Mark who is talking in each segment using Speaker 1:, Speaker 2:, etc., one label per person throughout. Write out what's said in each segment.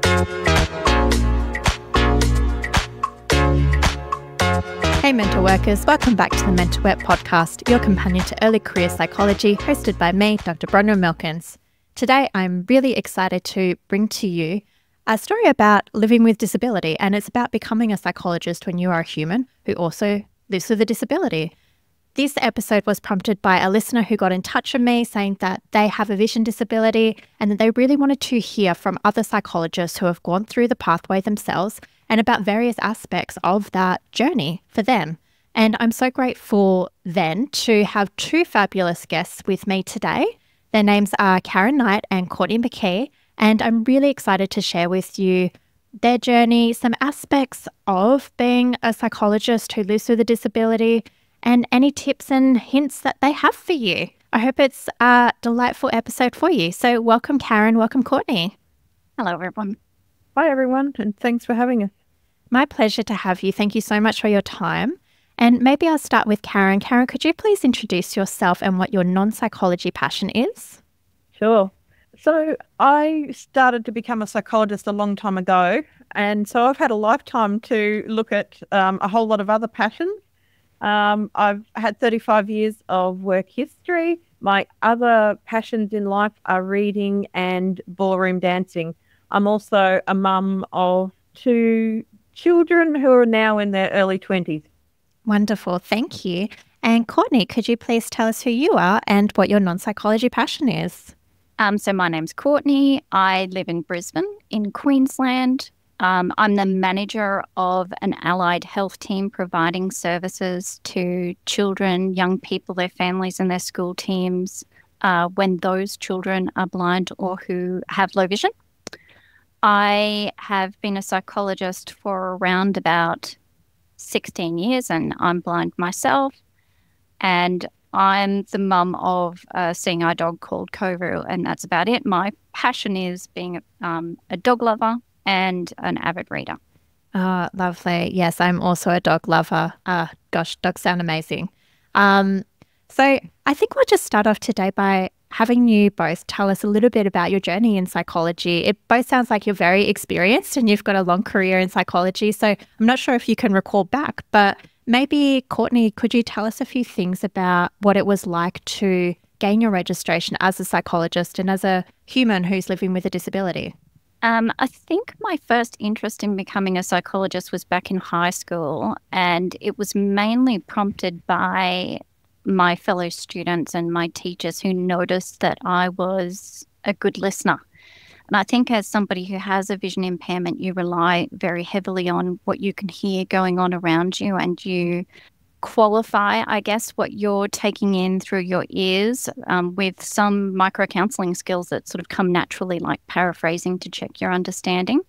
Speaker 1: Hey mental workers, welcome back to the Mental Work Podcast, your companion to early career psychology, hosted by me, Dr. Bron Milkins. Today, I'm really excited to bring to you a story about living with disability, and it's about becoming a psychologist when you are a human who also lives with a disability. This episode was prompted by a listener who got in touch with me saying that they have a vision disability and that they really wanted to hear from other psychologists who have gone through the pathway themselves and about various aspects of that journey for them. And I'm so grateful then to have two fabulous guests with me today. Their names are Karen Knight and Courtney McKee, and I'm really excited to share with you their journey, some aspects of being a psychologist who lives with a disability, and any tips and hints that they have for you. I hope it's a delightful episode for you. So welcome, Karen. Welcome, Courtney.
Speaker 2: Hello, everyone.
Speaker 3: Hi, everyone, and thanks for having us.
Speaker 1: My pleasure to have you. Thank you so much for your time. And maybe I'll start with Karen. Karen, could you please introduce yourself and what your non-psychology passion is?
Speaker 3: Sure. So I started to become a psychologist a long time ago, and so I've had a lifetime to look at a whole lot of other passions. I've had 35 years of work history. My other passions in life are reading and ballroom dancing. I'm also a mum of two children who are now in their early 20s.
Speaker 1: Wonderful. Thank you. And Courtney, could you please tell us who you are and what your non-psychology passion is?
Speaker 2: So my name's Courtney. I live in Brisbane in Queensland. I'm the manager of an allied health team providing services to children, young people, their families and their school teams when those children are blind or who have low vision. I have been a psychologist for around about 16 years and I'm blind myself. And I'm the mum of a seeing eye dog called Kovu, and that's about it. My passion is being a dog lover and an avid reader.
Speaker 1: Oh, lovely. Yes, I'm also a dog lover. Gosh, dogs sound amazing. So I think we'll just start off today by having you both tell us a little bit about your journey in psychology. It both sounds like you're very experienced and you've got a long career in psychology. So I'm not sure if you can recall back, but maybe Courtney, could you tell us a few things about what it was like to gain your registration as a psychologist and as a human who's living with a disability?
Speaker 2: I think my first interest in becoming a psychologist was back in high school, and it was mainly prompted by my fellow students and my teachers who noticed that I was a good listener. And I think as somebody who has a vision impairment, you rely very heavily on what you can hear going on around you, and you qualify, I guess, what you're taking in through your ears with some micro-counselling skills that sort of come naturally, like paraphrasing to check your understanding.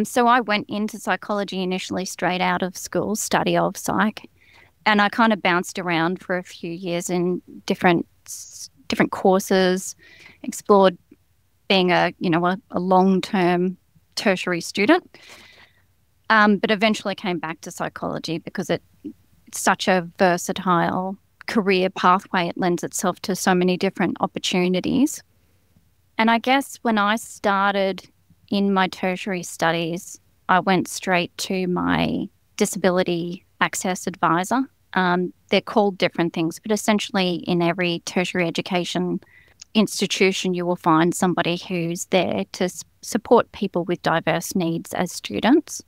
Speaker 2: So I went into psychology initially straight out of school, study of psych, and I kind of bounced around for a few years in different courses, explored being a long-term tertiary student, but eventually came back to psychology because it's such a versatile career pathway. It lends itself to so many different opportunities. And I guess when I started in my tertiary studies, I went straight to my disability access advisor. They're called different things, but essentially in every tertiary education institution, you will find somebody who's there to support people with diverse needs as students.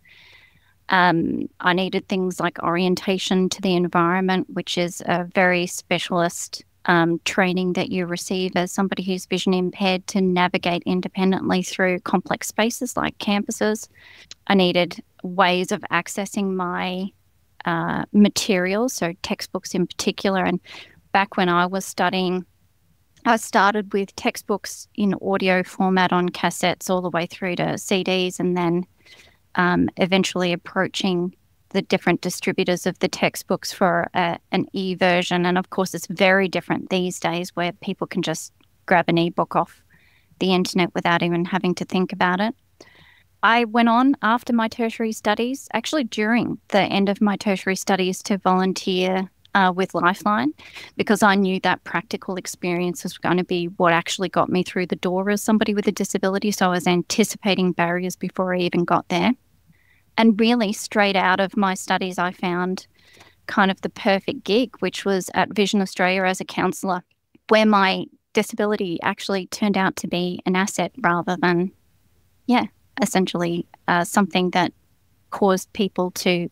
Speaker 2: I needed things like orientation to the environment, which is a very specialist training that you receive as somebody who's vision impaired to navigate independently through complex spaces like campuses. I needed ways of accessing my materials, so textbooks in particular. And back when I was studying, I started with textbooks in audio format on cassettes all the way through to CDs, and then eventually approaching the different distributors of the textbooks for an e-version. And of course, it's very different these days where people can just grab an e-book off the internet without even having to think about it. I went on after my tertiary studies, actually during the end of my tertiary studies, to volunteer with Lifeline, because I knew that practical experience was going to be what actually got me through the door as somebody with a disability. So I was anticipating barriers before I even got there. And really, straight out of my studies, I found kind of the perfect gig, which was at Vision Australia as a counsellor, where my disability actually turned out to be an asset rather than, essentially something that caused people to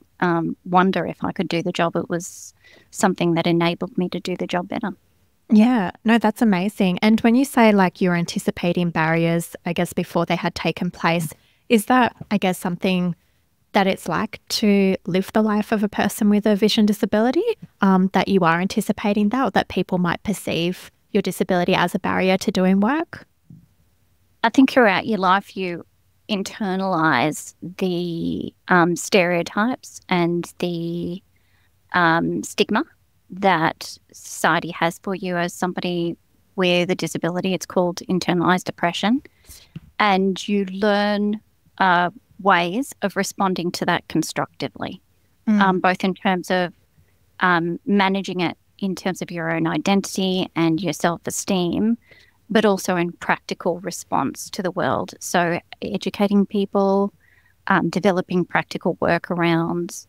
Speaker 2: wonder if I could do the job. It was something that enabled me to do the job better.
Speaker 1: Yeah, no, that's amazing. And when you say like you're anticipating barriers, I guess before they had taken place, is that, I guess, something that it's like to live the life of a person with a vision disability, that you are anticipating that, or that people might perceive your disability as a barrier to doing work?
Speaker 2: I think throughout your life you internalize the stereotypes and the stigma that society has for you as somebody with a disability. It's called internalized depression. And you learn ways of responding to that constructively, both in terms of managing it in terms of your own identity and your self-esteem, but also in practical response to the world. So educating people, developing practical workarounds,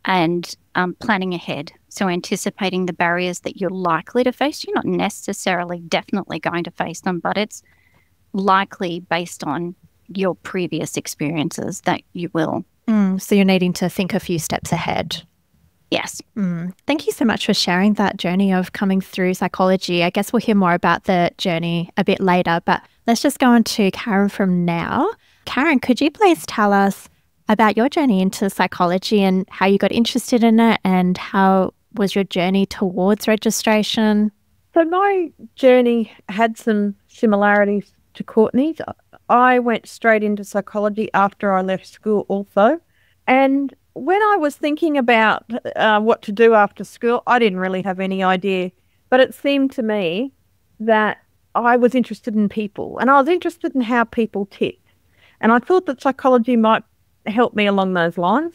Speaker 2: and planning ahead. So anticipating the barriers that you're likely to face. You're not necessarily definitely going to face them, but it's likely based on your previous experiences that you will.
Speaker 1: So you're needing to think a few steps ahead.
Speaker 2: Yes.
Speaker 1: Thank you so much for sharing that journey of coming through psychology. I guess we'll hear more about the journey a bit later, but let's just go on to Karen from now. Karen, could you please tell us about your journey into psychology and how you got interested in it, and how was your journey towards registration?
Speaker 3: So my journey had some similarities to Courtney's. I went straight into psychology after I left school also. And when I was thinking about what to do after school, I didn't really have any idea. But it seemed to me that I was interested in people, and I was interested in how people ticked. And I thought that psychology might help me along those lines.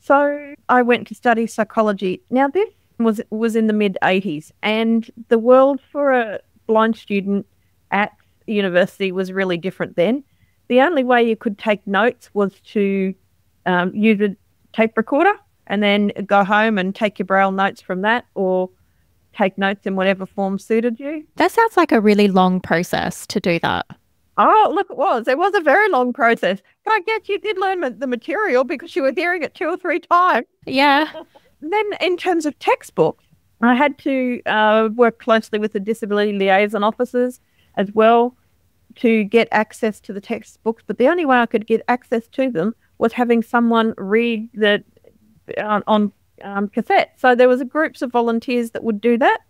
Speaker 3: So I went to study psychology. Now, this was in the mid-80s, and the world for a blind student at university was really different then. The only way you could take notes was to use a tape recorder and then go home and take your braille notes from that, or take notes in whatever form suited you.
Speaker 1: That sounds like a really long process to do that.
Speaker 3: Oh, look, it was. It was a very long process. But I guess you did learn the material because you were hearing it 2 or 3 times.
Speaker 1: Yeah.
Speaker 3: Then in terms of textbooks, I had to work closely with the disability liaison officers as well to get access to the textbooks. But the only way I could get access to them was having someone read that on cassette. So there was groups of volunteers that would do that.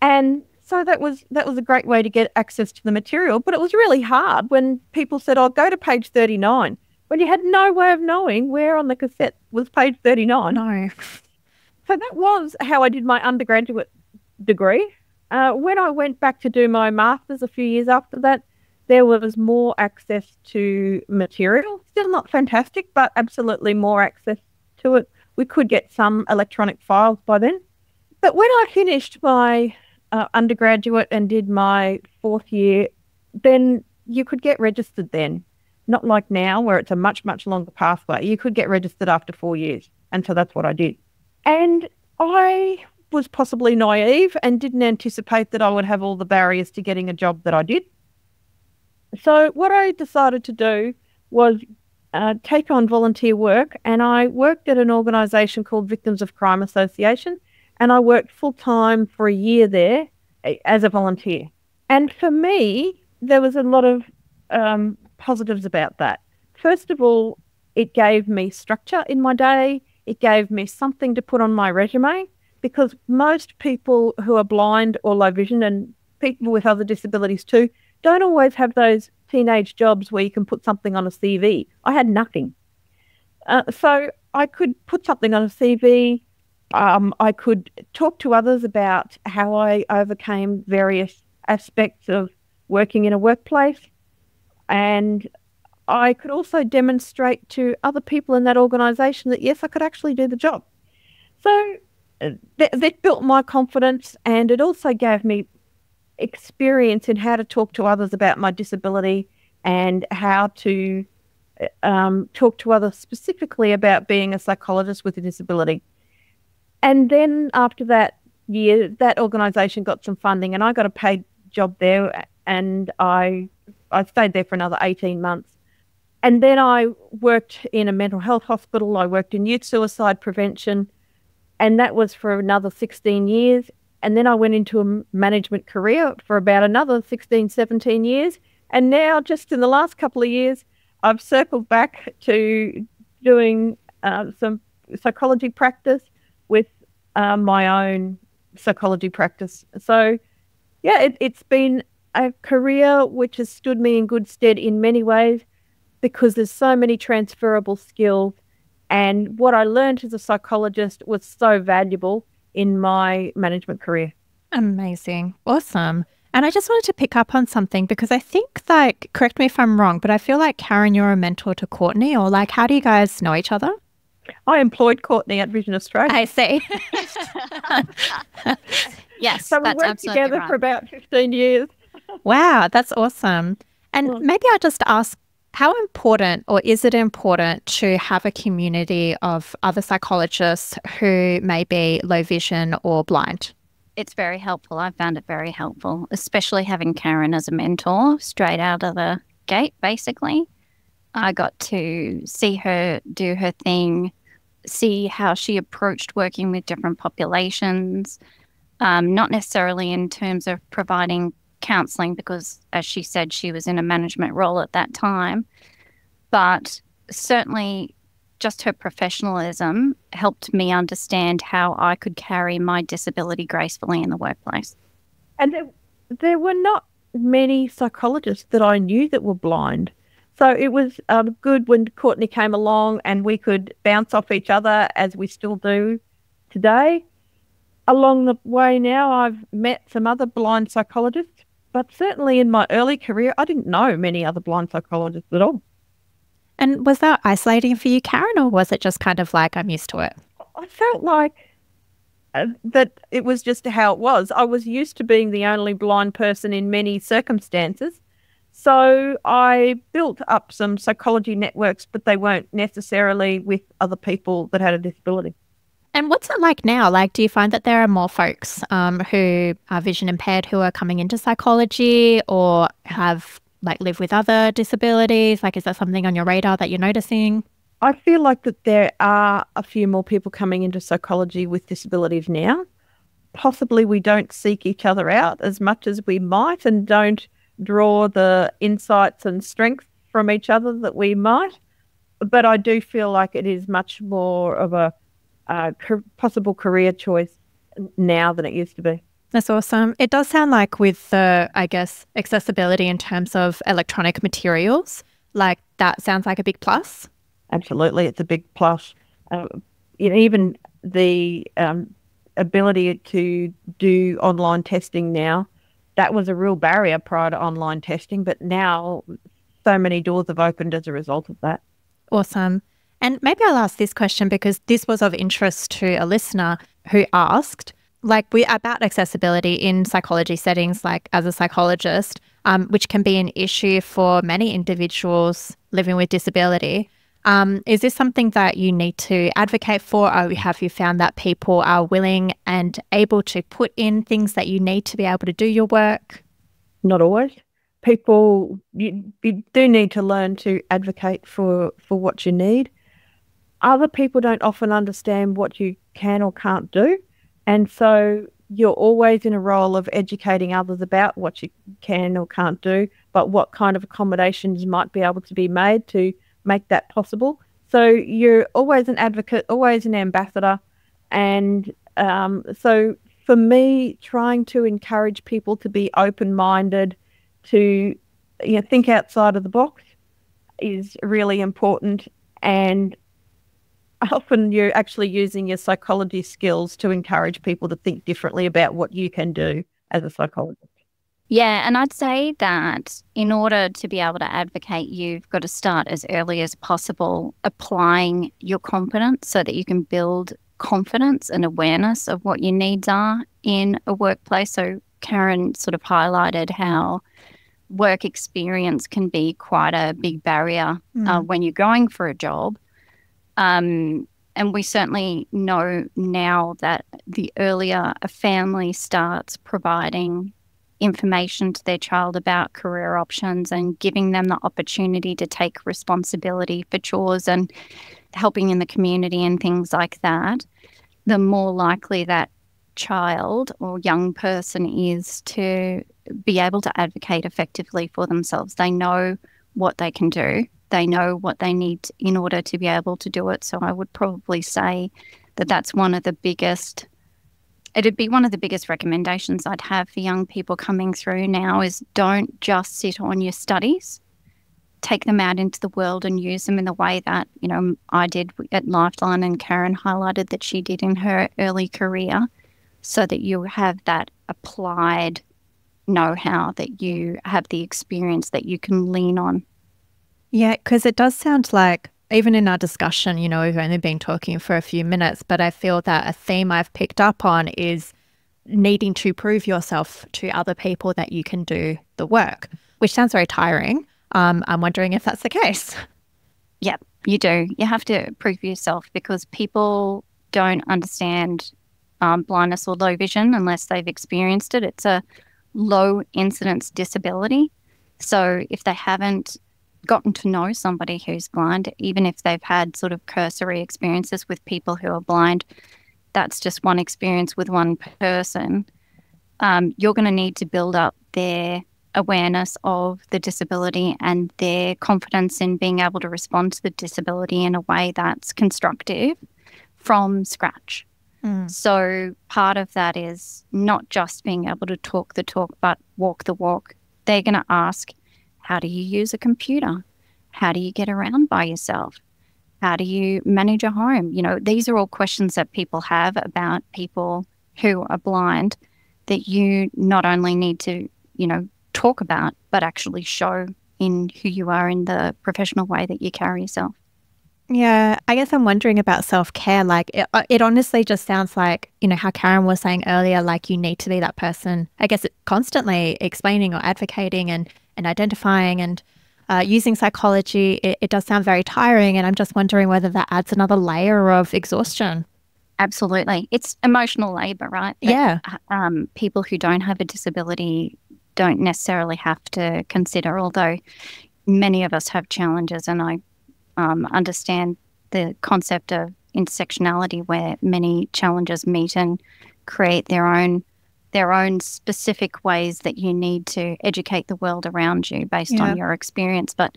Speaker 3: And so that was a great way to get access to the material. But it was really hard when people said, "Oh, go to page 39," when you had no way of knowing where on the cassette was page 39.
Speaker 1: No.
Speaker 3: So that was how I did my undergraduate degree. When I went back to do my master's a few years after that, there was more access to material. Still not fantastic, but absolutely more access to it. We could get some electronic files by then. But when I finished my undergraduate and did my 4th year, then you could get registered then. Not like now where it's a much, much longer pathway. You could get registered after 4 years. And so that's what I did. And I was possibly naive and didn't anticipate that I would have all the barriers to getting a job that I did. So what I decided to do was take on volunteer work, and I worked at an organisation called Victims of Crime Association, and I worked full-time for a year there as a volunteer. And for me, there was a lot of positives about that. First of all, it gave me structure in my day. It gave me something to put on my resume, because most people who are blind or low vision, and people with other disabilities too, don't always have those teenage jobs where you can put something on a CV. I had nothing. So I could put something on a CV. I could talk to others about how I overcame various aspects of working in a workplace. And I could also demonstrate to other people in that organisation that, yes, I could actually do the job. So that built my confidence, and it also gave me experience in how to talk to others about my disability and how to talk to others specifically about being a psychologist with a disability. And then after that year, that organisation got some funding and I got a paid job there, and I stayed there for another 18 months. And then I worked in a mental health hospital. I worked in youth suicide prevention, and that was for another 16 years. And then I went into a management career for about another 16, 17 years. And now, just in the last couple of years, I've circled back to doing some psychology practice with my own psychology practice. So, yeah, it's been a career which has stood me in good stead in many ways, because there's so many transferable skills, and what I learned as a psychologist was so valuable in my management career.
Speaker 1: Amazing. Awesome. And I just wanted to pick up on something, because I think, like, correct me if I'm wrong, but I feel like, Karen, you're a mentor to Courtney, or like, how do you guys know each other?
Speaker 3: I employed Courtney at Vision Australia.
Speaker 1: I see.
Speaker 2: Yes,
Speaker 3: So we
Speaker 2: that's
Speaker 3: worked
Speaker 2: absolutely
Speaker 3: together
Speaker 2: right.
Speaker 3: for about 15 years.
Speaker 1: Wow, that's awesome. And maybe I'll just ask, how important, or is it important, to have a community of other psychologists who may be low vision or blind?
Speaker 2: It's very helpful. I found it very helpful, especially having Karen as a mentor straight out of the gate, basically. I got to see her do her thing, see how she approached working with different populations, not necessarily in terms of providing counselling, because, as she said, she was in a management role at that time, but certainly just her professionalism helped me understand how I could carry my disability gracefully in the workplace.
Speaker 3: And there were not many psychologists that I knew that were blind. So it was good when Courtney came along and we could bounce off each other, as we still do today. Along the way now, I've met some other blind psychologists, but certainly in my early career, I didn't know many other blind psychologists at all.
Speaker 1: And was that isolating for you, Karen, or was it just kind of like, I'm used to it?
Speaker 3: I felt like that it was just how it was. I was used to being the only blind person in many circumstances. So I built up some psychology networks, but they weren't necessarily with other people that had a disability.
Speaker 1: And what's it like now? Like, do you find that there are more folks who are vision impaired who are coming into psychology, or have live with other disabilities? Like, is that something on your radar that you're noticing?
Speaker 3: I feel like that there are a few more people coming into psychology with disabilities now. Possibly we don't seek each other out as much as we might, and don't draw the insights and strengths from each other that we might. But I do feel like it is much more of a possible career choice now than it used to be.
Speaker 1: That's awesome. It does sound like, with the, I guess, accessibility in terms of electronic materials, like that sounds like a big plus.
Speaker 3: Absolutely, it's a big plus. Even the ability to do online testing now, that was a real barrier prior to online testing, but now so many doors have opened as a result of that.
Speaker 1: Awesome. And maybe I'll ask this question, because this was of interest to a listener who asked, about accessibility in psychology settings, like as a psychologist, which can be an issue for many individuals living with disability. Is this something that you need to advocate for, or have you found that people are willing and able to put in things that you need to be able to do your work?
Speaker 3: Not always. People, you do need to learn to advocate for what you need. Other people don't often understand what you can or can't do. And so you're always in a role of educating others about what you can or can't do, but what kind of accommodations might be able to be made to make that possible. So you're always an advocate, always an ambassador. And so for me, trying to encourage people to be open-minded, to think outside of the box is really important. And often you're actually using your psychology skills to encourage people to think differently about what you can do as a psychologist.
Speaker 2: Yeah, and I'd say that in order to be able to advocate, you've got to start as early as possible applying your competence so that you can build confidence and awareness of what your needs are in a workplace. So Karen sort of highlighted how work experience can be quite a big barrier when you're going for a job. And we certainly know now that the earlier a family starts providing information to their child about career options and giving them the opportunity to take responsibility for chores and helping in the community and things like that, the more likely that child or young person is to be able to advocate effectively for themselves. They know what they can do. They know what they need in order to be able to do it. So I would probably say that that's one of the biggest, it'd be one of the biggest recommendations I'd have for young people coming through now is don't just sit on your studies. Take them out into the world and use them in the way that, you know, I did at Lifeline and Karen highlighted that she did in her early career, so that you have that applied know-how, that you have the experience that you can lean on.
Speaker 1: Yeah, because it does sound like, even in our discussion, you know, we've only been talking for a few minutes, but I feel that a theme I've picked up on is needing to prove yourself to other people that you can do the work, which sounds very tiring. I'm wondering if that's the case.
Speaker 2: Yeah, you do. You have to prove yourself because people don't understand blindness or low vision unless they've experienced it. It's a low incidence disability. So if they haven't gotten to know somebody who's blind, even if they've had sort of cursory experiences with people who are blind, that's just one experience with one person. You're going to need to build up their awareness of the disability and their confidence in being able to respond to the disability in a way that's constructive from scratch. So part of that is not just being able to talk the talk, but walk the walk. They're going to ask, how do you use a computer? How do you get around by yourself? How do you manage a home? You know, these are all questions that people have about people who are blind that you not only need to, you know, talk about, but actually show in who you are in the professional way that you carry yourself.
Speaker 1: Yeah, I guess I'm wondering about self-care. Like it honestly just sounds like, you know, how Karen was saying earlier, like you need to be that person, I guess, constantly explaining or advocating and identifying and using psychology. It does sound very tiring. And I'm just wondering whether that adds another layer of exhaustion.
Speaker 2: Absolutely. It's emotional labor, right?
Speaker 1: Yeah.
Speaker 2: People who don't have a disability don't necessarily have to consider, although many of us have challenges, and I understand the concept of intersectionality where many challenges meet and create their own specific ways that you need to educate the world around you based on your experience. But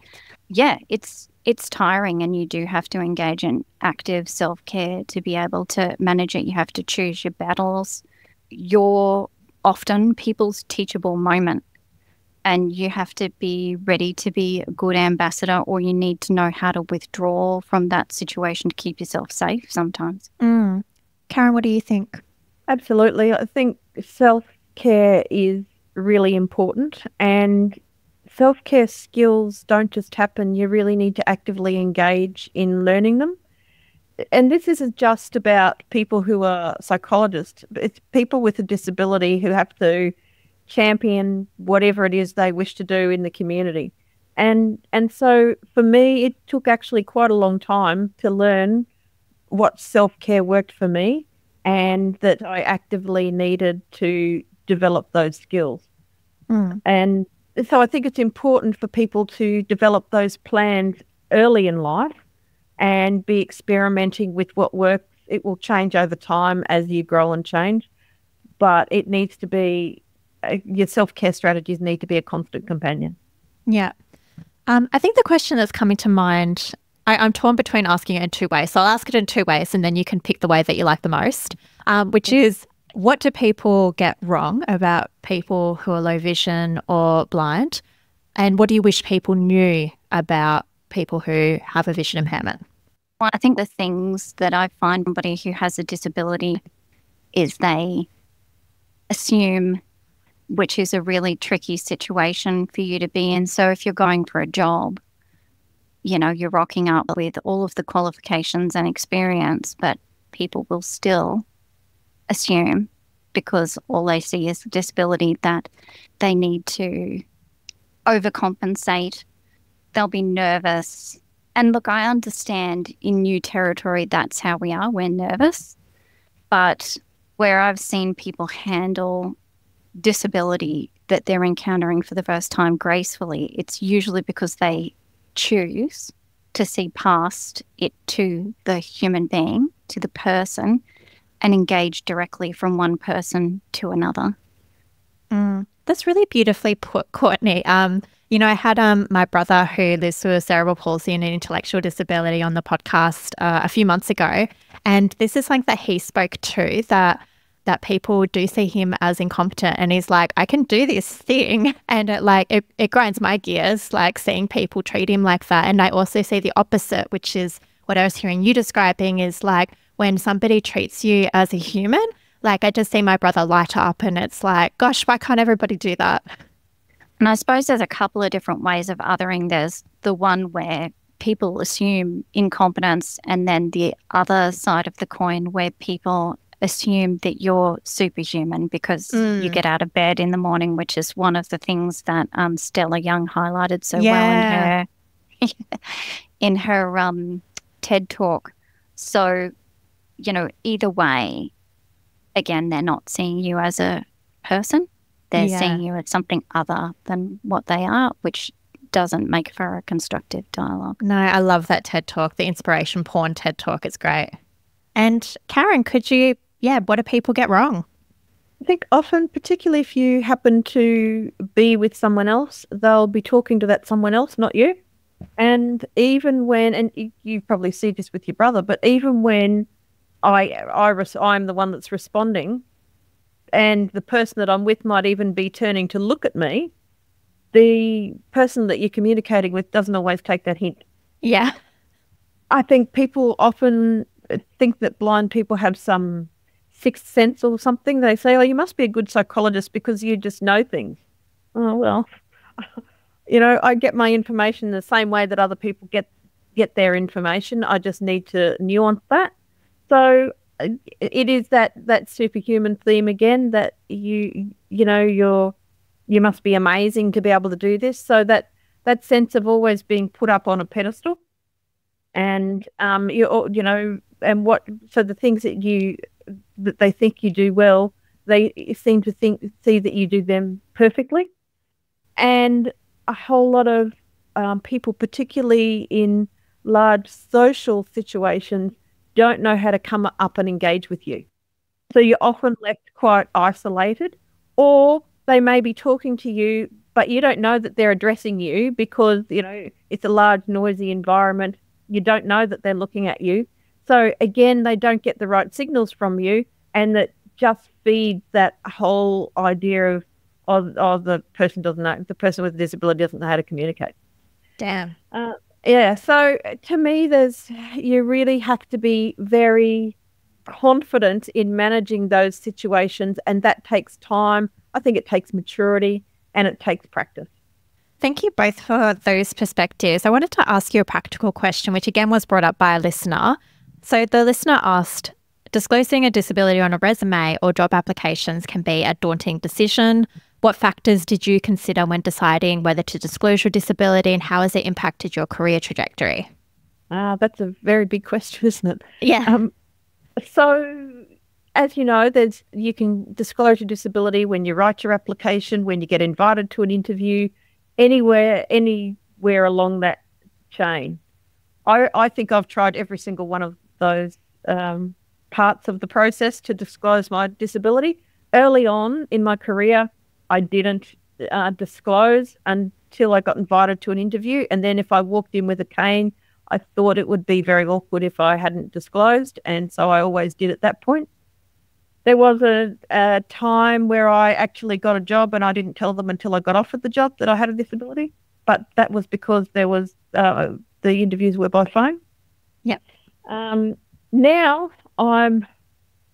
Speaker 2: yeah, it's tiring, and you do have to engage in active self-care to be able to manage it. You have to choose your battles. You're often people's teachable moment, and you have to be ready to be a good ambassador, or you need to know how to withdraw from that situation to keep yourself safe sometimes.
Speaker 1: Karen, what do you think?
Speaker 3: Absolutely. I think self-care is really important, and self-care skills don't just happen. You really need to actively engage in learning them. And this isn't just about people who are psychologists. It's people with a disability who have to champion whatever it is they wish to do in the community. And so for me, it took actually quite a long time to learn what self-care worked for me, and that I actively needed to develop those skills. And so I think it's important for people to develop those plans early in life and be experimenting with what works. It will change over time as you grow and change, but it needs to be, your self-care strategies need to be a constant companion.
Speaker 1: Yeah. I think the question that's coming to mind, I'm torn between asking it in two ways. So I'll ask it in two ways, and then you can pick the way that you like the most, which is, what do people get wrong about people who are low vision or blind? And what do you wish people knew about people who have a vision impairment?
Speaker 2: Well, I think the things that I find somebody who has a disability is they assume, which is a really tricky situation for you to be in. So if you're going for a job, you know, you're rocking up with all of the qualifications and experience, but people will still assume, because all they see is the disability, that they need to overcompensate. They'll be nervous. And look, I understand in new territory, that's how we are. We're nervous. But where I've seen people handle disability that they're encountering for the first time gracefully, it's usually because they choose to see past it to the human being, to the person, and engage directly from one person to another.
Speaker 1: That's really beautifully put, Courtney. I had my brother who lives with cerebral palsy and an intellectual disability on the podcast a few months ago, and this is something that he spoke to, that people do see him as incompetent, and he's like, I can do this thing, and it grinds my gears, like seeing people treat him like that. And I also see the opposite, which is what I was hearing you describing, is like when somebody treats you as a human. Like, I just see my brother light up, and it's like, gosh, why can't everybody do that?
Speaker 2: And I suppose there's a couple of different ways of othering. There's the one where people assume incompetence, and then the other side of the coin where people assume that you're superhuman because you get out of bed in the morning, which is one of the things that Stella Young highlighted so well in her TED talk. So, either way, again, they're not seeing you as a person. They're seeing you as something other than what they are, which doesn't make for a constructive dialogue.
Speaker 1: No, I love that TED talk, the inspiration porn TED talk. It's great. And Karen, could you, what do people get wrong?
Speaker 3: I think often, particularly if you happen to be with someone else, they'll be talking to that someone else, not you. And even when, and you probably see this with your brother, but even when I'm the one that's responding, and the person that I'm with might even be turning to look at me, the person that you're communicating with doesn't always take that hint.
Speaker 1: Yeah.
Speaker 3: I think people often think that blind people have some sixth sense or something. They say, oh, you must be a good psychologist because you just know things. Oh, well, I get my information the same way that other people get their information. I just need to nuance that. So it is that superhuman theme again, that you must be amazing to be able to do this. So that sense of always being put up on a pedestal, and so the things that they think you do well, they seem to see that you do them perfectly. And a whole lot of people, particularly in large social situations, don't know how to come up and engage with you. So you're often left quite isolated, or they may be talking to you, but you don't know that they're addressing you because, it's a large, noisy environment. You don't know that they're looking at you. So again, they don't get the right signals from you, and that just feeds that whole idea of the person doesn't know, the person with a disability doesn't know how to communicate.
Speaker 1: Damn.
Speaker 3: So to me, you really have to be very confident in managing those situations, and that takes time. I think it takes maturity, and it takes practice.
Speaker 1: Thank you both for those perspectives. I wanted to ask you a practical question, which again was brought up by a listener. So the listener asked, disclosing a disability on a resume or job applications can be a daunting decision. What factors did you consider when deciding whether to disclose your disability, and how has it impacted your career trajectory?
Speaker 3: That's a very big question, isn't it?
Speaker 1: Yeah.
Speaker 3: So, as you know, you can disclose your disability when you write your application, when you get invited to an interview, anywhere along that chain. I think I've tried every single one of those parts of the process to disclose my disability. Early on in my career, I didn't disclose until I got invited to an interview. And then if I walked in with a cane, I thought it would be very awkward if I hadn't disclosed. And so I always did at that point. There was a time where I actually got a job and I didn't tell them until I got offered the job that I had a disability. But that was because there was the interviews were by phone.
Speaker 1: Yep.
Speaker 3: Now I'm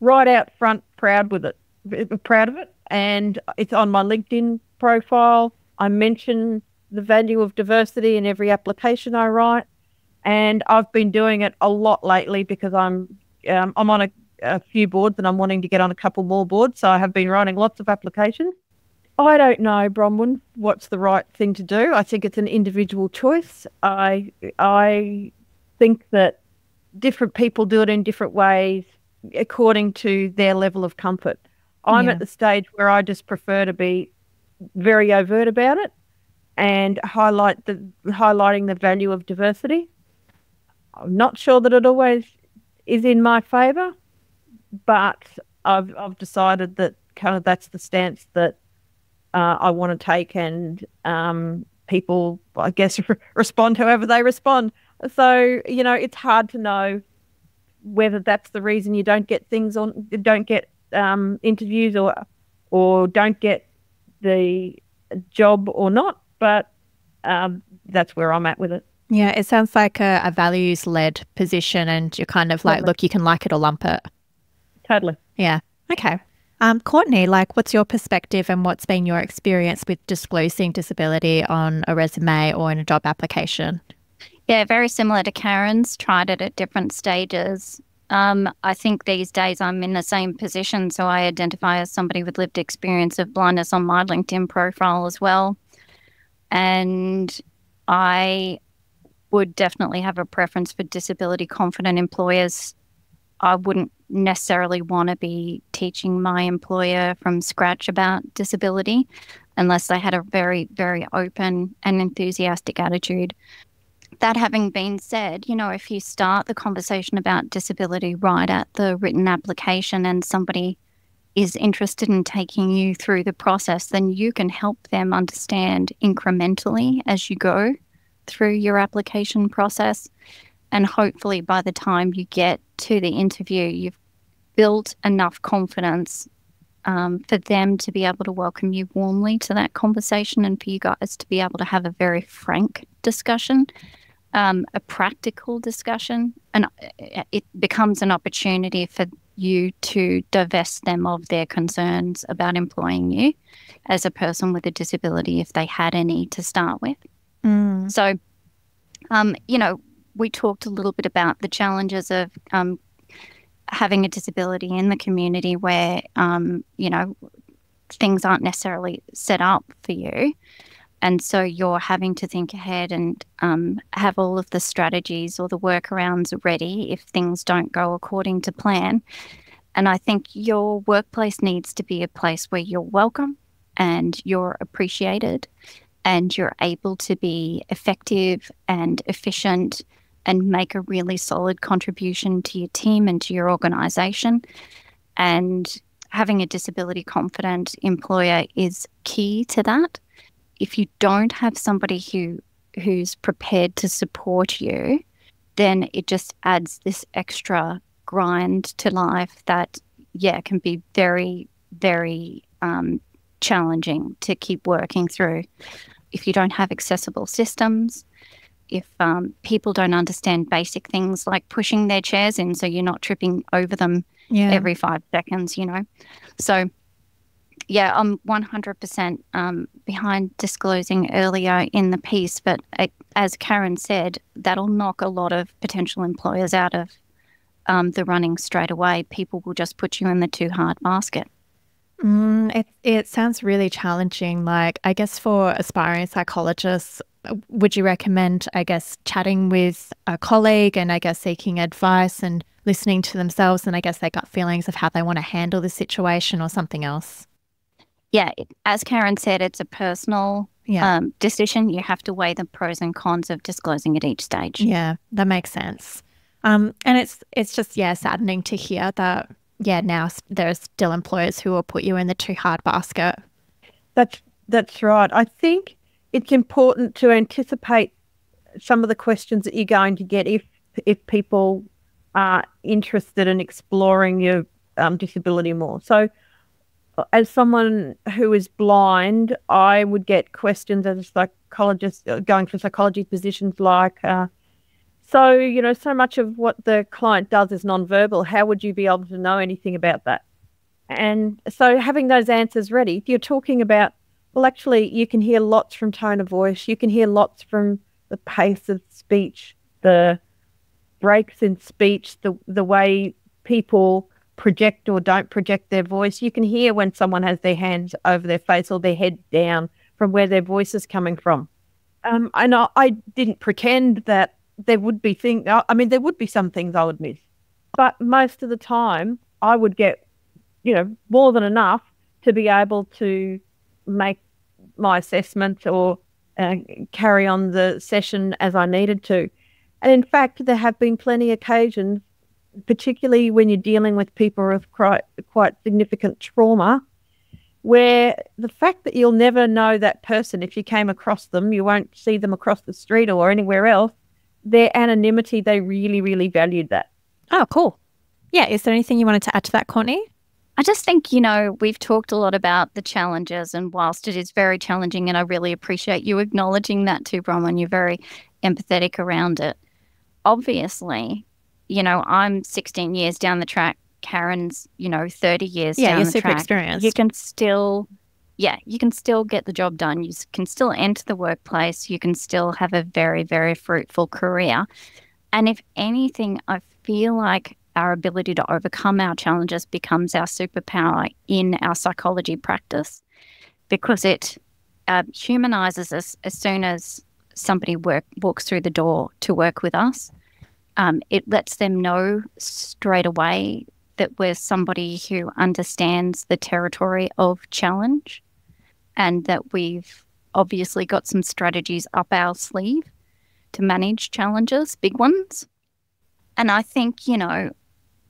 Speaker 3: right out front, proud of it. And it's on my LinkedIn profile. I mention the value of diversity in every application I write. And I've been doing it a lot lately because I'm I'm on a few boards and I'm wanting to get on a couple more boards. So I have been writing lots of applications. I don't know, Bronwyn, what's the right thing to do. I think it's an individual choice. I think that different people do it in different ways according to their level of comfort. I'm at the stage where I just prefer to be very overt about it and highlighting the value of diversity. I'm not sure that it always is in my favour, but I've decided that kind of that's the stance that I want to take, and people, I guess, respond however they respond. So, it's hard to know whether that's the reason you don't get interviews or don't get the job or not, but that's where I'm at with it.
Speaker 1: Yeah, it sounds like a values-led position, and you're kind of like,
Speaker 3: Totally.
Speaker 1: look, you can like it or lump it.
Speaker 3: Totally.
Speaker 1: Yeah. Okay. Courtney, what's your perspective and what's been your experience with disclosing disability on a resume or in a job application?
Speaker 2: Yeah, very similar to Karen's, tried it at different stages. I think these days I'm in the same position, so I identify as somebody with lived experience of blindness on my LinkedIn profile as well. And I would definitely have a preference for disability confident employers. I wouldn't necessarily want to be teaching my employer from scratch about disability unless they had a very, very open and enthusiastic attitude. That having been said, if you start the conversation about disability right at the written application and somebody is interested in taking you through the process, then you can help them understand incrementally as you go through your application process. And hopefully by the time you get to the interview, you've built enough confidence for them to be able to welcome you warmly to that conversation, and for you guys to be able to have a very frank discussion, a practical discussion, and it becomes an opportunity for you to divest them of their concerns about employing you as a person with a disability, if they had any to start with. So, we talked a little bit about the challenges of having a disability in the community where, things aren't necessarily set up for you. And so you're having to think ahead and have all of the strategies or the workarounds ready if things don't go according to plan. And I think your workplace needs to be a place where you're welcome and you're appreciated and you're able to be effective and efficient and make a really solid contribution to your team and to your organisation. And having a disability confident employer is key to that. If you don't have somebody who's prepared to support you, then it just adds this extra grind to life that, can be very, very challenging to keep working through. If you don't have accessible systems, if people don't understand basic things like pushing their chairs in so you're not tripping over them every 5 seconds, So, I'm 100% behind disclosing earlier in the piece, but as Karen said, that'll knock a lot of potential employers out of the running straight away. People will just put you in the too hard basket.
Speaker 1: It sounds really challenging. I guess for aspiring psychologists, would you recommend, chatting with a colleague and seeking advice and listening to themselves and their gut feelings of how they want to handle the situation, or something else?
Speaker 2: Yeah, as Karen said, it's a personal decision. You have to weigh the pros and cons of disclosing at each stage.
Speaker 1: Yeah, that makes sense. And it's just, saddening to hear that, now there's still employers who will put you in the too hard basket.
Speaker 3: That's right. I think it's important to anticipate some of the questions that you're going to get if people are interested in exploring your disability more. So as someone who is blind, I would get questions as a psychologist going for psychology positions like, so much of what the client does is nonverbal. How would you be able to know anything about that? And so having those answers ready, if you're talking about, well, actually, you can hear lots from tone of voice. You can hear lots from the pace of speech, the breaks in speech, the way people project or don't project their voice. You can hear when someone has their hands over their face or their head down from where their voice is coming from. And I didn't pretend that there would be things. I mean, there would be some things I would miss, but most of the time I would get, more than enough to be able to make my assessment or carry on the session as I needed to. And in fact, there have been plenty of occasions, particularly when you're dealing with people with quite significant trauma, where the fact that you'll never know that person, if you came across them, you won't see them across the street or anywhere else, their anonymity, they really, really valued that.
Speaker 1: Oh, cool. Yeah. Is there anything you wanted to add to that, Courtney?
Speaker 2: I just think, we've talked a lot about the challenges, and whilst it is very challenging, and I really appreciate you acknowledging that too, Bron, and you're very empathetic around it. Obviously, I'm 16 years down the track. Karen's, 30 years down the track. Yeah,
Speaker 1: you're super experienced.
Speaker 2: You can still get the job done. You can still enter the workplace. You can still have a very, very fruitful career. And if anything, I feel like our ability to overcome our challenges becomes our superpower in our psychology practice, because it humanizes us as soon as somebody walks through the door to work with us. It lets them know straight away that we're somebody who understands the territory of challenge, and that we've obviously got some strategies up our sleeve to manage challenges, big ones. And I think,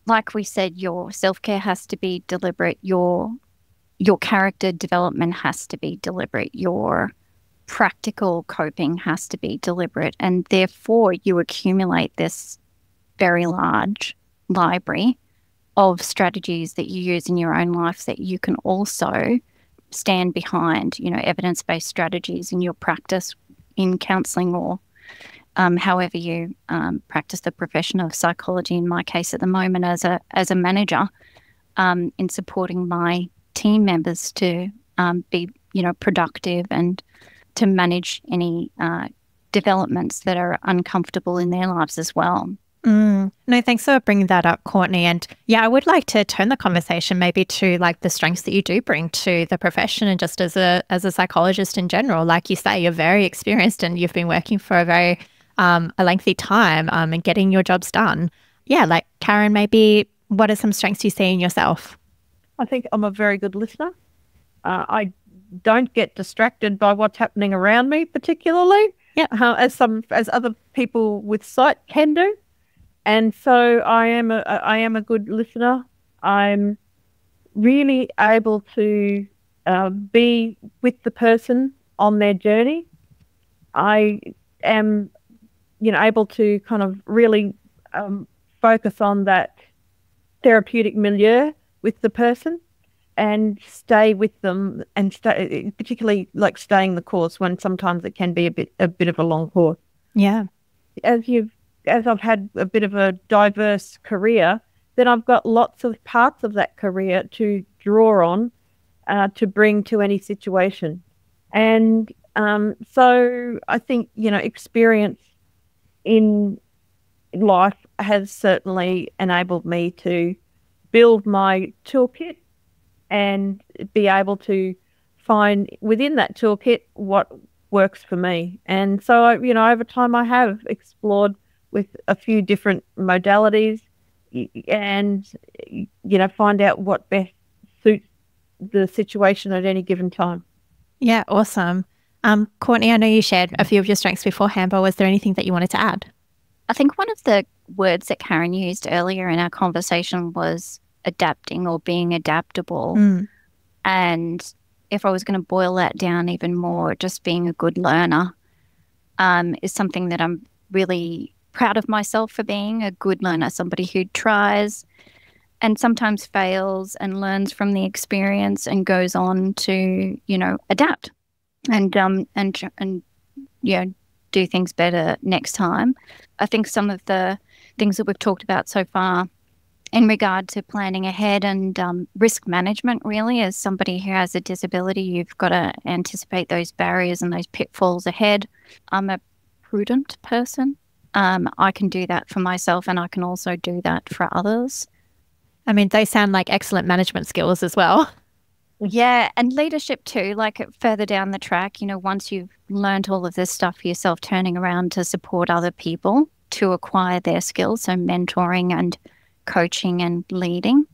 Speaker 2: like we said, your self-care has to be deliberate. Your character development has to be deliberate. Your practical coping has to be deliberate. And therefore, you accumulate this very large library of strategies that you use in your own life that you can also stand behind, evidence-based strategies in your practice in counselling or however you practice the profession of psychology. In my case at the moment as a manager, in supporting my team members to be, productive and to manage any developments that are uncomfortable in their lives as well.
Speaker 1: No, thanks for bringing that up, Courtney. And yeah, I would like to turn the conversation maybe to like the strengths that you do bring to the profession, and just as a psychologist in general. Like you say, you're very experienced and you've been working for a very a lengthy time and getting your jobs done. Yeah, like Karen, maybe what are some strengths you see in yourself?
Speaker 3: I think I'm a very good listener. I don't get distracted by what's happening around me, particularly.
Speaker 1: Yeah,
Speaker 3: as other people with sight can do. And so I am a good listener. I'm really able to be with the person on their journey. I am, able to kind of really focus on that therapeutic milieu with the person and stay with them, and particularly like staying the course when sometimes it can be a bit of a long course.
Speaker 1: Yeah.
Speaker 3: As I've had a bit of a diverse career, then I've got lots of parts of that career to draw on to bring to any situation. And so I think, experience in life has certainly enabled me to build my toolkit and be able to find within that toolkit what works for me. And so, over time I have explored with a few different modalities and, find out what best suits the situation at any given time.
Speaker 1: Yeah, awesome. Courtney, I know you shared a few of your strengths beforehand, but was there anything that you wanted to add?
Speaker 2: I think one of the words that Karen used earlier in our conversation was adapting or being adaptable. And if I was going to boil that down even more, just being a good learner is something that I'm really proud of myself for being a good learner, somebody who tries and sometimes fails and learns from the experience and goes on to, adapt and do things better next time. I think some of the things that we've talked about so far in regard to planning ahead and risk management, really, as somebody who has a disability, you've got to anticipate those barriers and those pitfalls ahead. I'm a prudent person. I can do that for myself, and I can also do that for others.
Speaker 1: I mean, they sound like excellent management skills as well.
Speaker 2: Yeah, and leadership too, like further down the track, once you've learned all of this stuff for yourself, turning around to support other people to acquire their skills. So mentoring and coaching and leading.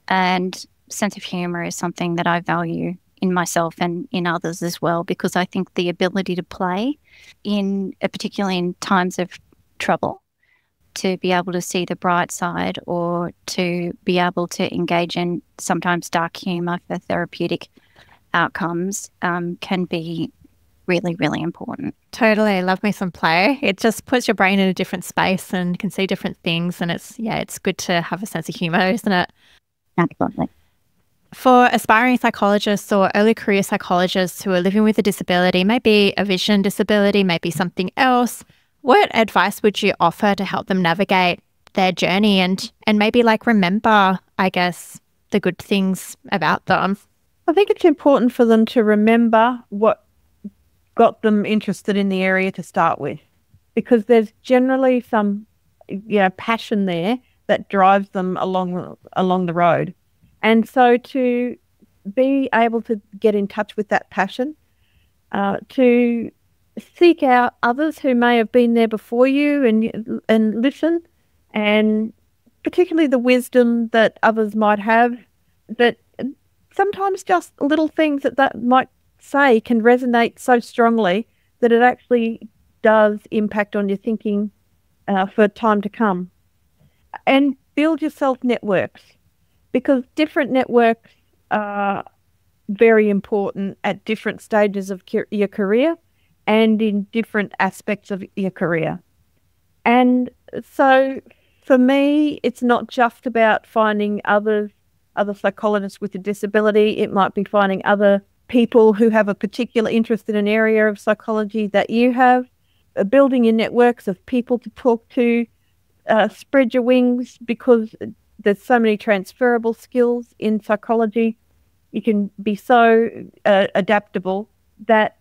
Speaker 2: And sense of humor is something that I value in myself and in others as well, because I think the ability to play particularly in times of trouble, to be able to see the bright side or to be able to engage in sometimes dark humor for therapeutic outcomes can be really, really important.
Speaker 1: Totally. Love me some play. It just puts your brain in a different space and can see different things. And it's good to have a sense of humor, isn't it?
Speaker 2: Absolutely.
Speaker 1: For aspiring psychologists or early career psychologists who are living with a disability, maybe a vision disability, maybe something else, what advice would you offer to help them navigate their journey and maybe remember, I guess, the good things about them?
Speaker 3: I think it's important for them to remember what got them interested in the area to start with, because there's generally some passion there that drives them along the road. And so to be able to get in touch with that passion, to seek out others who may have been there before you and listen, and particularly the wisdom that others might have, that sometimes just little things that might say can resonate so strongly that it actually does impact on your thinking for time to come. And build yourself networks, because different networks are very important at different stages of your career and in different aspects of your career. And so for me, it's not just about finding other psychologists with a disability. It might be finding other people who have a particular interest in an area of psychology that you have, building your networks of people to talk to, spread your wings, because there's so many transferable skills in psychology. You can be so adaptable that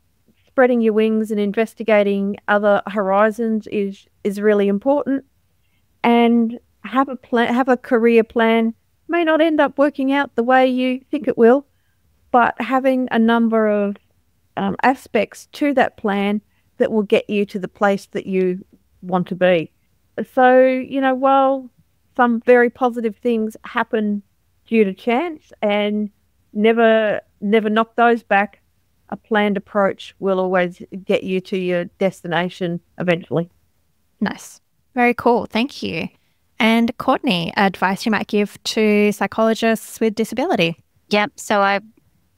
Speaker 3: spreading your wings and investigating other horizons is really important. And have a career plan. May not end up working out the way you think it will, but having a number of aspects to that plan that will get you to the place that you want to be. So, while some very positive things happen due to chance, and never knock those back, a planned approach will always get you to your destination eventually.
Speaker 1: Nice. Very cool. Thank you. And Courtney, advice you might give to psychologists with disability?
Speaker 2: Yep. So I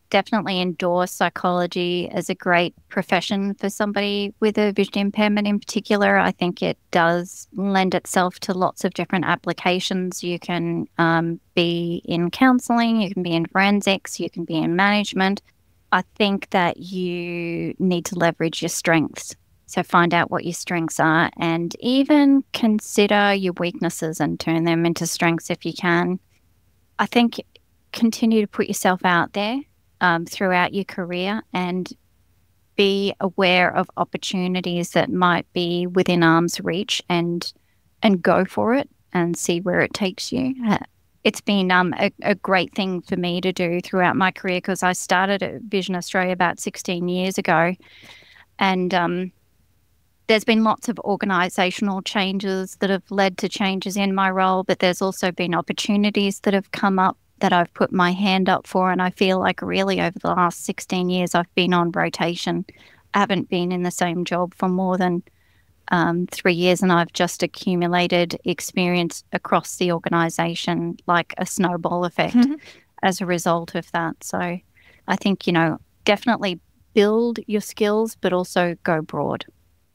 Speaker 2: definitely endorse psychology as a great profession for somebody with a vision impairment in particular. I think it does lend itself to lots of different applications. You can be in counselling, you can be in forensics, you can be in management. I think that you need to leverage your strengths. So find out what your strengths are, and even consider your weaknesses and turn them into strengths if you can. I think continue to put yourself out there throughout your career, and be aware of opportunities that might be within arm's reach, and go for it and see where it takes you. It's been a great thing for me to do throughout my career, because I started at Vision Australia about 16 years ago, and there's been lots of organisational changes that have led to changes in my role, but there's also been opportunities that have come up that I've put my hand up for, and I feel like really over the last 16 years I've been on rotation. I haven't been in the same job for more than 3 years, and I've just accumulated experience across the organisation like a snowball effect as a result of that. So I think, definitely build your skills, but also go broad.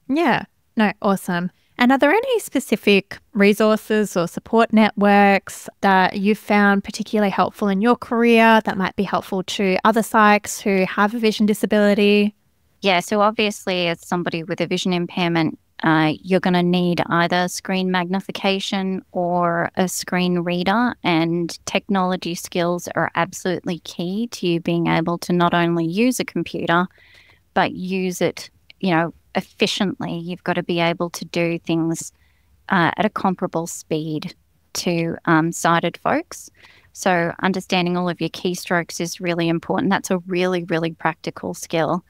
Speaker 1: Yeah. No, awesome. And are there any specific resources or support networks that you've found particularly helpful in your career that might be helpful to other psychs who have a vision disability?
Speaker 2: Yeah, so obviously as somebody with a vision impairment, you're going to need either screen magnification or a screen reader, and technology skills are absolutely key to you being able to not only use a computer, but use it, efficiently. You've got to be able to do things at a comparable speed to sighted folks. So understanding all of your keystrokes is really important. That's a really, really practical skill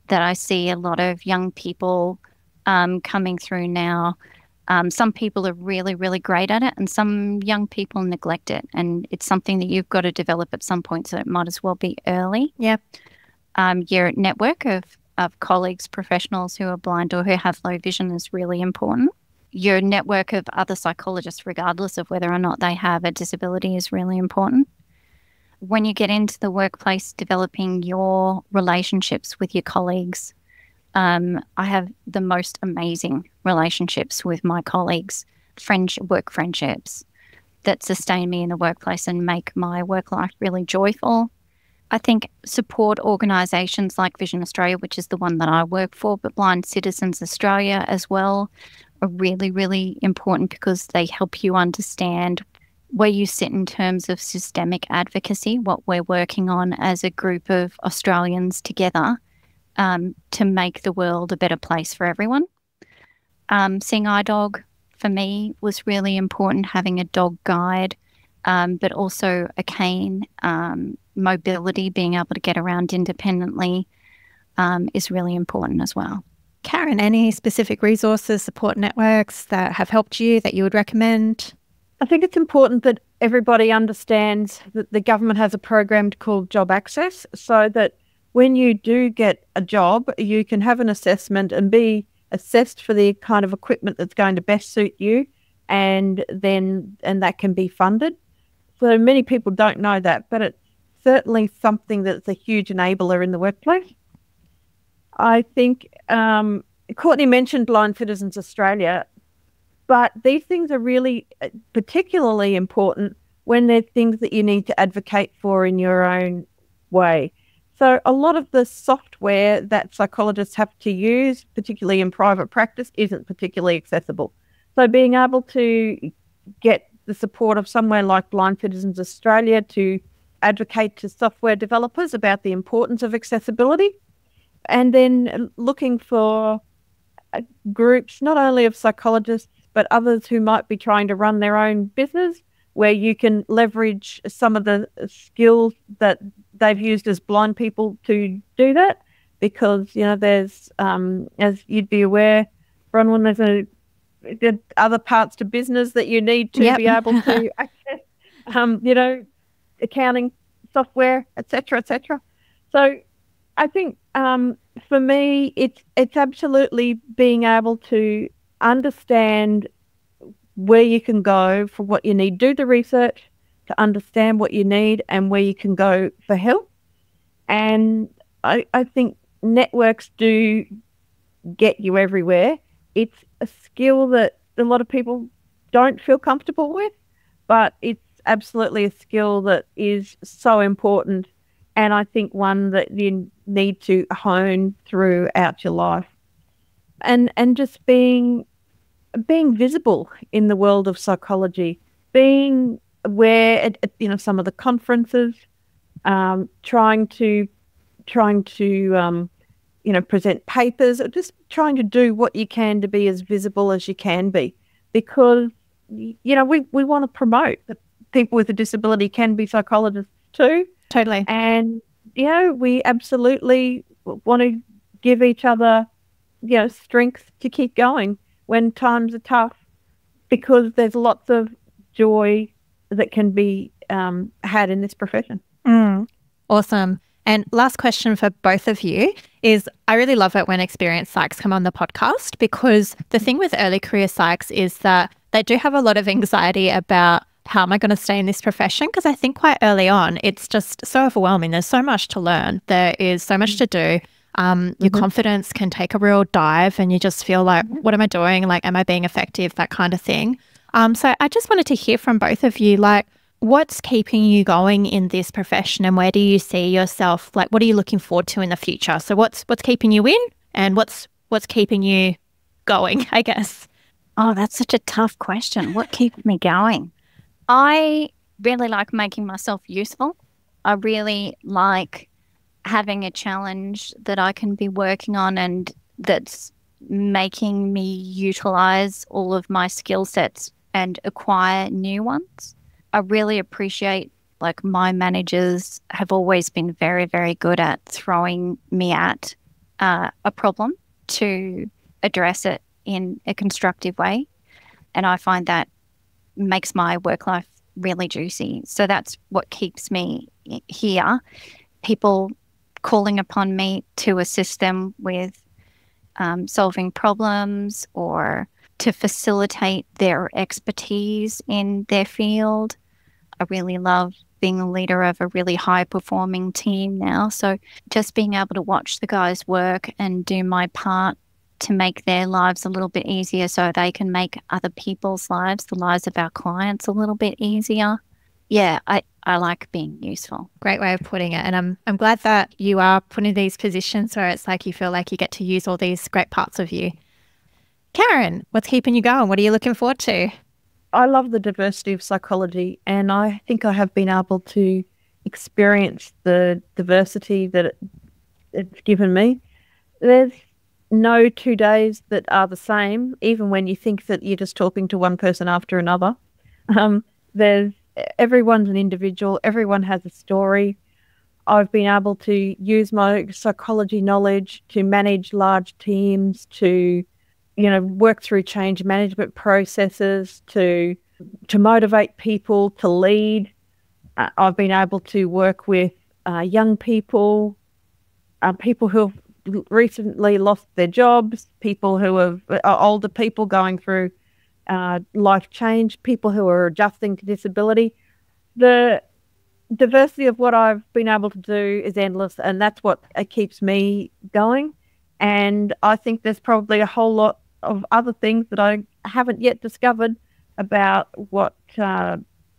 Speaker 2: that I see a lot of young people coming through now. Some people are really, really great at it, and some young people neglect it. And it's something that you've got to develop at some point, so it might as well be early.
Speaker 1: Yeah.
Speaker 2: Your network of colleagues, professionals who are blind or who have low vision is really important. Your network of other psychologists, regardless of whether or not they have a disability, is really important. When you get into the workplace, developing your relationships with your colleagues. I have the most amazing relationships with my colleagues, work friendships that sustain me in the workplace and make my work life really joyful. I think support organisations like Vision Australia, which is the one that I work for, but Blind Citizens Australia as well, are really, really important because they help you understand where you sit in terms of systemic advocacy, what we're working on as a group of Australians together to make the world a better place for everyone. Seeing Eye Dog for me was really important, having a dog guide, but also a cane. Mobility, being able to get around independently is really important as well.
Speaker 1: Karen, any specific resources, support networks that have helped you that you would recommend?
Speaker 3: I think it's important that everybody understands that the government has a program called Job Access, so that when you do get a job, you can have an assessment and be assessed for the kind of equipment that's going to best suit you, and that can be funded. So many people don't know that, but it's certainly something that's a huge enabler in the workplace. I think Courtney mentioned Blind Citizens Australia, but these things are really particularly important when they're things that you need to advocate for in your own way. So a lot of the software that psychologists have to use, particularly in private practice, isn't particularly accessible. So being able to get the support of somewhere like Blind Citizens Australia to advocate to software developers about the importance of accessibility, and then looking for groups, not only of psychologists, but others who might be trying to run their own business, where you can leverage some of the skills that they've used as blind people to do that. Because, there's, as you'd be aware, Bron, when there's other parts to business that you need to be able to access, accounting software, etc., etc. So I think for me, it's absolutely being able to understand where you can go for what you need, do the research to understand what you need and where you can go for help. And I think networks do get you everywhere. It's a skill that a lot of people don't feel comfortable with, but it's absolutely a skill that is so important, and I think one that you need to hone throughout your life. And just being visible in the world of psychology, being aware at some of the conferences, trying to present papers, or just trying to do what you can to be as visible as you can be, because we want to promote that people with a disability can be psychologists too.
Speaker 1: Totally.
Speaker 3: And we absolutely want to give each other strength to keep going when times are tough, because there's lots of joy that can be had in this profession.
Speaker 1: Awesome. And last question for both of you is, I really love it when experienced psychs come on the podcast, because the thing with early career psychs is that they do have a lot of anxiety about how am I going to stay in this profession? Because I think quite early on, it's just so overwhelming. There's so much to learn. There is so much to do. Your confidence can take a real dive and you just feel like, what am I doing? Like, am I being effective? That kind of thing. So I just wanted to hear from both of you, like, what's keeping you going in this profession, and where do you see yourself? Like, what are you looking forward to in the future? So what's keeping you in, and what's keeping you going, I guess?
Speaker 2: Oh, that's such a tough question. What keeps me going? I really like making myself useful. I really like having a challenge that I can be working on and that's making me utilize all of my skill sets and acquire new ones. I really appreciate, like, my managers have always been very, very good at throwing me at a problem to address it in a constructive way. And I find that makes my work life really juicy. So that's what keeps me here. People calling upon me to assist them with solving problems or to facilitate their expertise in their field. I really love being a leader of a really high performing team now. So just being able to watch the guys work and do my part to make their lives a little bit easier so they can make other people's lives, the lives of our clients, a little bit easier. Yeah, I like being useful.
Speaker 1: Great way of putting it. And I'm glad that you are put in these positions where it's like you feel like you get to use all these great parts of you. Karen, what's keeping you going? What are you looking forward to?
Speaker 3: I love the diversity of psychology, and I think I have been able to experience the diversity that it's given me. There's no 2 days that are the same, even when you think that you're just talking to one person after another. Everyone's an individual. Everyone has a story. I've been able to use my psychology knowledge to manage large teams, to work through change management processes, to motivate people, to lead. I've been able to work with young people, people who have recently lost their jobs, people who are older people going through life change, people who are adjusting to disability. The diversity of what I've been able to do is endless, and that's what keeps me going. And I think there's probably a whole lot of other things that I haven't yet discovered about what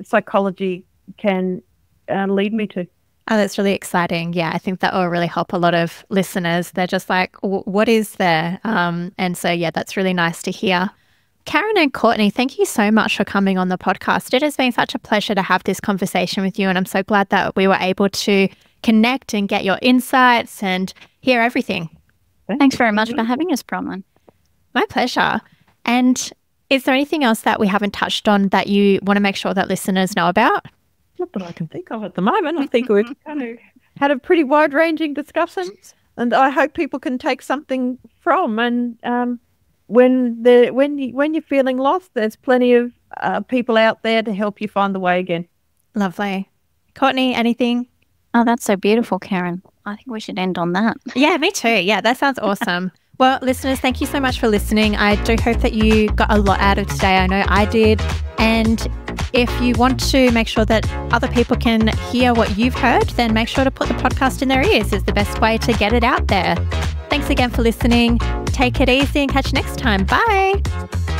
Speaker 3: psychology can lead me to.
Speaker 1: Oh, that's really exciting. Yeah, I think that will really help a lot of listeners. They're just like, what is there? And so, yeah, that's really nice to hear. Karen and Courtney, thank you so much for coming on the podcast. It has been such a pleasure to have this conversation with you, and I'm so glad that we were able to connect and get your insights and hear everything.
Speaker 2: Thanks very much for having us, Bron.
Speaker 1: My pleasure. And is there anything else that we haven't touched on that you want to make sure that listeners know about?
Speaker 3: Not that I can think of at the moment. I think we've kind of had a pretty wide-ranging discussion, and I hope people can take something from. And when you're feeling lost, there's plenty of people out there to help you find the way again.
Speaker 1: Lovely. Courtney, anything?
Speaker 2: Oh, that's so beautiful, Karen. I think we should end on that.
Speaker 1: Yeah, me too. Yeah, that sounds awesome. Well, listeners, thank you so much for listening. I do hope that you got a lot out of today. I know I did. And if you want to make sure that other people can hear what you've heard, then make sure to put the podcast in their ears. Is the best way to get it out there. Thanks again for listening. Take it easy and catch you next time. Bye.